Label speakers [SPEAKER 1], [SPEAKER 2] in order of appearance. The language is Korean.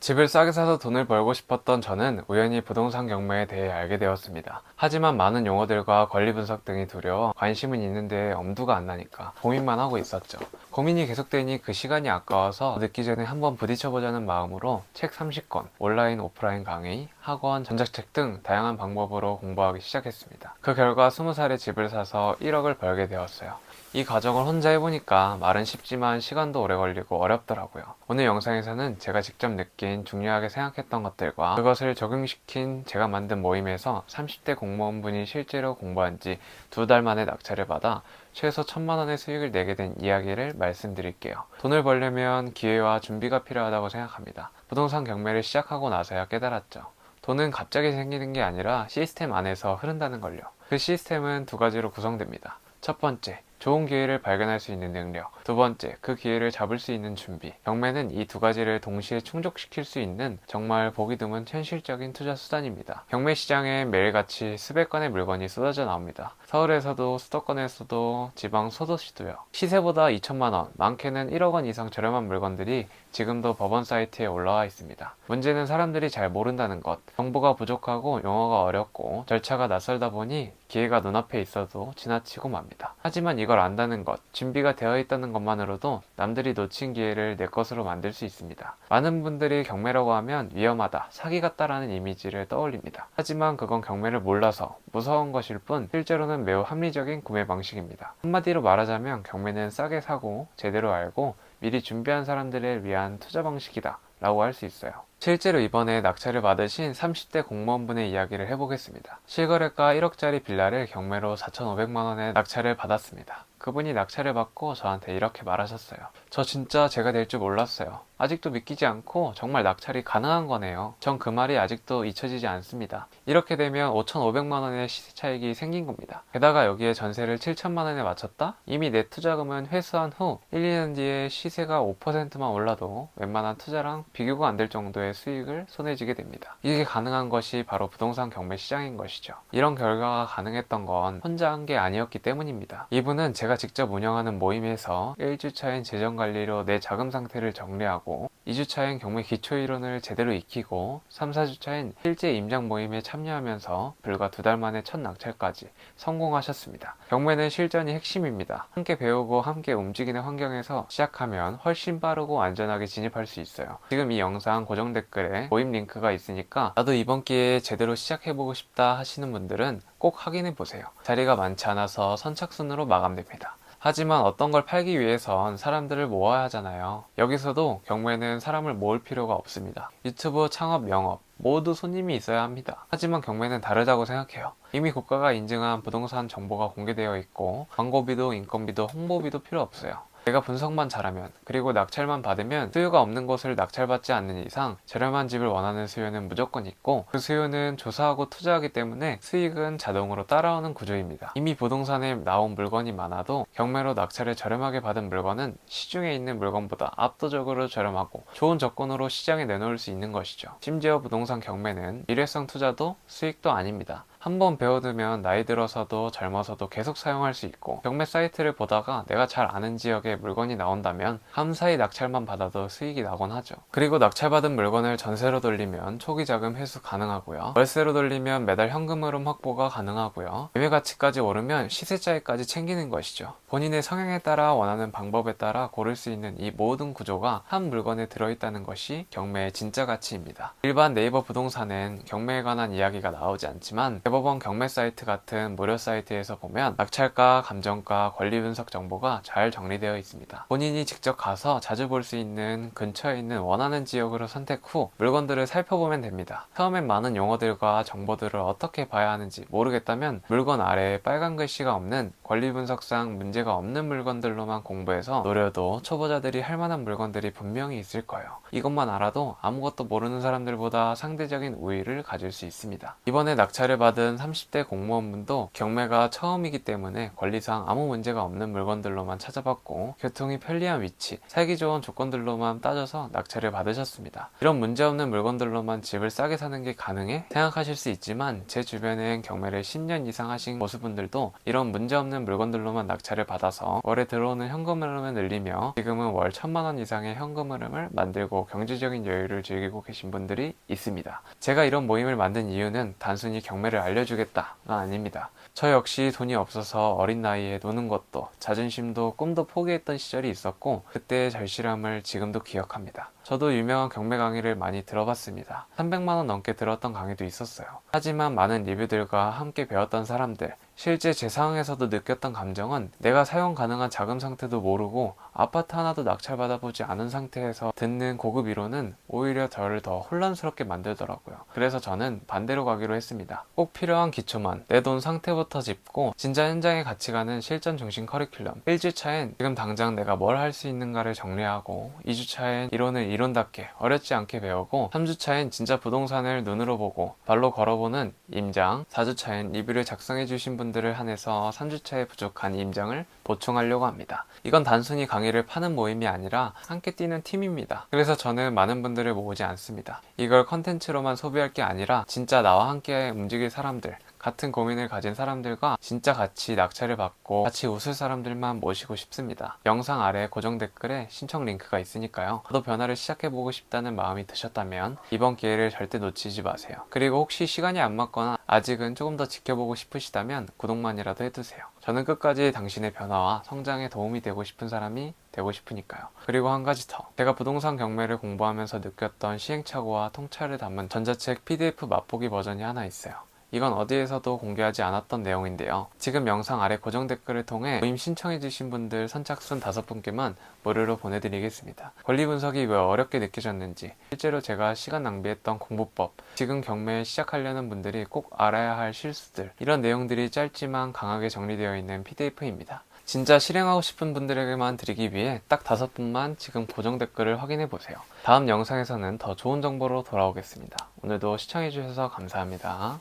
[SPEAKER 1] 집을 싸게 사서 돈을 벌고 싶었던 저는 우연히 부동산 경매에 대해 알게 되었습니다. 하지만 많은 용어들과 권리 분석 등이 두려워 관심은 있는데 엄두가 안 나니까 고민만 하고 있었죠. 고민이 계속되니 그 시간이 아까워서 늦기 전에 한번 부딪혀보자는 마음으로 책 30권, 온라인 오프라인 강의, 학원, 전자책 등 다양한 방법으로 공부하기 시작했습니다. 그 결과 20살에 집을 사서 1억을 벌게 되었어요. 이 과정을 혼자 해보니까 말은 쉽지만 시간도 오래 걸리고 어렵더라고요. 오늘 영상에서는 제가 직접 느낀 중요하게 생각했던 것들과 그것을 적용시킨 제가 만든 모임에서 30대 공무원분이 실제로 공부한 지 2달 만에 낙찰을 받아 최소 1,000만 원의 수익을 내게 된 이야기를 말씀드릴게요. 돈을 벌려면 기회와 준비가 필요하다고 생각합니다. 부동산 경매를 시작하고 나서야 깨달았죠. 돈은 갑자기 생기는 게 아니라 시스템 안에서 흐른다는 걸요. 그 시스템은 2가지로 구성됩니다. 첫 번째, 좋은 기회를 발견할 수 있는 능력. 두 번째, 그 기회를 잡을 수 있는 준비. 경매는 이 2가지를 동시에 충족시킬 수 있는 정말 보기 드문 현실적인 투자 수단입니다. 경매 시장에 매일같이 수백 건의 물건이 쏟아져 나옵니다. 서울에서도 수도권에서도 지방 소도시도요. 시세보다 2천만 원, 많게는 1억 원 이상 저렴한 물건들이 지금도 법원 사이트에 올라와 있습니다. 문제는 사람들이 잘 모른다는 것. 정보가 부족하고 용어가 어렵고 절차가 낯설다 보니 기회가 눈앞에 있어도 지나치고 맙니다. 하지만 이걸 안다는 것, 준비가 되어 있다는 것만으로도 남들이 놓친 기회를 내 것으로 만들 수 있습니다. 많은 분들이 경매라고 하면 위험하다, 사기 같다라는 이미지를 떠올립니다. 하지만 그건 경매를 몰라서 무서운 것일 뿐 실제로는 매우 합리적인 구매 방식입니다. 한마디로 말하자면 경매는 싸게 사고 제대로 알고 미리 준비한 사람들을 위한 투자 방식이다 라고 할 수 있어요. 실제로 이번에 낙찰을 받으신 30대 공무원분의 이야기를 해보겠습니다. 실거래가 1억짜리 빌라를 경매로 4,500만 원에 낙찰을 받았습니다. 그분이 낙찰을 받고 저한테 이렇게 말하셨어요. 저 진짜 제가 될 줄 몰랐어요. 아직도 믿기지 않고 정말 낙찰이 가능한 거네요. 전 그 말이 아직도 잊혀지지 않습니다. 이렇게 되면 5,500만 원의 시세 차익이 생긴 겁니다. 게다가 여기에 전세를 7천만 원에 맞췄다? 이미 내 투자금은 회수한 후 1, 2년 뒤에 시세가 5%만 올라도 웬만한 투자랑 비교가 안 될 정도의 수익을 손에 쥐게 됩니다. 이게 가능한 것이 바로 부동산 경매 시장인 것이죠. 이런 결과가 가능했던 건 혼자 한 게 아니었기 때문입니다. 이분은 제가 직접 운영하는 모임에서 1주차인 재정관리로 내 자금 상태를 정리하고 2주차인 경매 기초이론을 제대로 익히고 3, 4주차인 실제 임장 모임에 참여하면서 불과 2달 만에 첫 낙찰까지 성공하셨습니다. 경매는 실전이 핵심입니다. 함께 배우고 함께 움직이는 환경에서 시작하면 훨씬 빠르고 안전하게 진입할 수 있어요. 지금 이 영상 고정 댓글에 모임 링크가 있으니까 나도 이번 기회에 제대로 시작해보고 싶다 하시는 분들은 꼭 확인해보세요. 자리가 많지 않아서 선착순으로 마감됩니다. 하지만 어떤 걸 팔기 위해선 사람들을 모아야 하잖아요. 여기서도 경매는 사람을 모을 필요가 없습니다. 유튜브, 창업, 영업 모두 손님이 있어야 합니다. 하지만 경매는 다르다고 생각해요. 이미 국가가 인증한 부동산 정보가 공개되어 있고 광고비도 인건비도 홍보비도 필요 없어요. 내가 분석만 잘하면 그리고 낙찰만 받으면 수요가 없는 곳을 낙찰받지 않는 이상 저렴한 집을 원하는 수요는 무조건 있고 그 수요는 조사하고 투자하기 때문에 수익은 자동으로 따라오는 구조입니다. 이미 부동산에 나온 물건이 많아도 경매로 낙찰을 저렴하게 받은 물건은 시중에 있는 물건보다 압도적으로 저렴하고 좋은 조건으로 시장에 내놓을 수 있는 것이죠. 심지어 부동산 경매는 일회성 투자도 수익도 아닙니다. 한번 배워두면 나이 들어서도 젊어서도 계속 사용할 수 있고 경매 사이트를 보다가 내가 잘 아는 지역에 물건이 나온다면 감사히 낙찰만 받아도 수익이 나곤 하죠. 그리고 낙찰받은 물건을 전세로 돌리면 초기 자금 회수 가능하고요. 월세로 돌리면 매달 현금 흐름 확보가 가능하고요. 매매 가치까지 오르면 시세 차익까지 챙기는 것이죠. 본인의 성향에 따라 원하는 방법에 따라 고를 수 있는 이 모든 구조가 한 물건에 들어있다는 것이 경매의 진짜 가치입니다. 일반 네이버 부동산엔 경매에 관한 이야기가 나오지 않지만 대법원 경매 사이트 같은 무료 사이트에서 보면 낙찰가, 감정가, 권리 분석 정보가 잘 정리되어 있습니다. 본인이 직접 가서 자주 볼 수 있는 근처에 있는 원하는 지역으로 선택 후 물건들을 살펴보면 됩니다. 처음엔 많은 용어들과 정보들을 어떻게 봐야 하는지 모르겠다면 물건 아래에 빨간 글씨가 없는 권리 분석상 문제가 없는 물건들로만 공부해서 노려도 초보자들이 할 만한 물건들이 분명히 있을 거예요. 이것만 알아도 아무것도 모르는 사람들보다 상대적인 우위를 가질 수 있습니다. 이번에 낙찰을 받은 받은 30대 공무원분도 경매가 처음이기 때문에 권리상 아무 문제가 없는 물건들로만 찾아봤고 교통이 편리한 위치, 살기 좋은 조건들로만 따져서 낙찰을 받으셨습니다. 이런 문제없는 물건들로만 집을 싸게 사는 게 가능해? 생각하실 수 있지만 제 주변엔 경매를 10년 이상 하신 고수분들도 이런 문제없는 물건들로만 낙찰을 받아서 월에 들어오는 현금 흐름을 늘리며 지금은 월 1,000만원 이상의 현금 흐름을 만들고 경제적인 여유를 즐기고 계신 분들이 있습니다. 제가 이런 모임을 만든 이유는 단순히 경매를 알려주겠다가 아닙니다. 저 역시 돈이 없어서 어린 나이에 노는 것도 자존심도 꿈도 포기했던 시절이 있었고 그때의 절실함을 지금도 기억합니다. 저도 유명한 경매 강의를 많이 들어봤습니다. 300만원 넘게 들었던 강의도 있었어요. 하지만 많은 리뷰들과 함께 배웠던 사람들, 실제 제 상황에서도 느꼈던 감정은 내가 사용 가능한 자금 상태도 모르고 아파트 하나도 낙찰받아보지 않은 상태에서 듣는 고급 이론은 오히려 저를 더 혼란스럽게 만들더라고요. 그래서 저는 반대로 가기로 했습니다. 꼭 필요한 기초만 내 돈 상태부터 짚고 진짜 현장에 같이 가는 실전 중심 커리큘럼. 1주차엔 지금 당장 내가 뭘 할 수 있는가를 정리하고 2주차엔 이론을 이론답게 어렵지 않게 배우고 3주차엔 진짜 부동산을 눈으로 보고 발로 걸어보는 임장, 4주차엔 리뷰를 작성해 주신 분들을 한해서 3주차에 부족한 임장을 보충하려고 합니다. 이건 단순히 강의를 파는 모임이 아니라 함께 뛰는 팀입니다. 그래서 저는 많은 분들을 모으지 않습니다. 이걸 컨텐츠로만 소비할 게 아니라 진짜 나와 함께 움직일 사람들, 같은 고민을 가진 사람들과 진짜 같이 낙찰을 받고 같이 웃을 사람들만 모시고 싶습니다. 영상 아래 고정 댓글에 신청 링크가 있으니까요. 저도 변화를 시작해보고 싶다는 마음이 드셨다면 이번 기회를 절대 놓치지 마세요. 그리고 혹시 시간이 안 맞거나 아직은 조금 더 지켜보고 싶으시다면 구독만이라도 해두세요. 저는 끝까지 당신의 변화와 성장에 도움이 되고 싶은 사람이 되고 싶으니까요. 그리고 한 가지 더. 제가 부동산 경매를 공부하면서 느꼈던 시행착오와 통찰을 담은 전자책 PDF 맛보기 버전이 하나 있어요. 이건 어디에서도 공개하지 않았던 내용인데요. 지금 영상 아래 고정 댓글을 통해 모임 신청해주신 분들 선착순 5분께만 무료로 보내드리겠습니다. 권리 분석이 왜 어렵게 느껴졌는지, 실제로 제가 시간 낭비했던 공부법, 지금 경매 시작하려는 분들이 꼭 알아야 할 실수들, 이런 내용들이 짧지만 강하게 정리되어 있는 PDF입니다. 진짜 실행하고 싶은 분들에게만 드리기 위해 딱 5분만 지금 고정 댓글을 확인해보세요. 다음 영상에서는 더 좋은 정보로 돌아오겠습니다. 오늘도 시청해주셔서 감사합니다.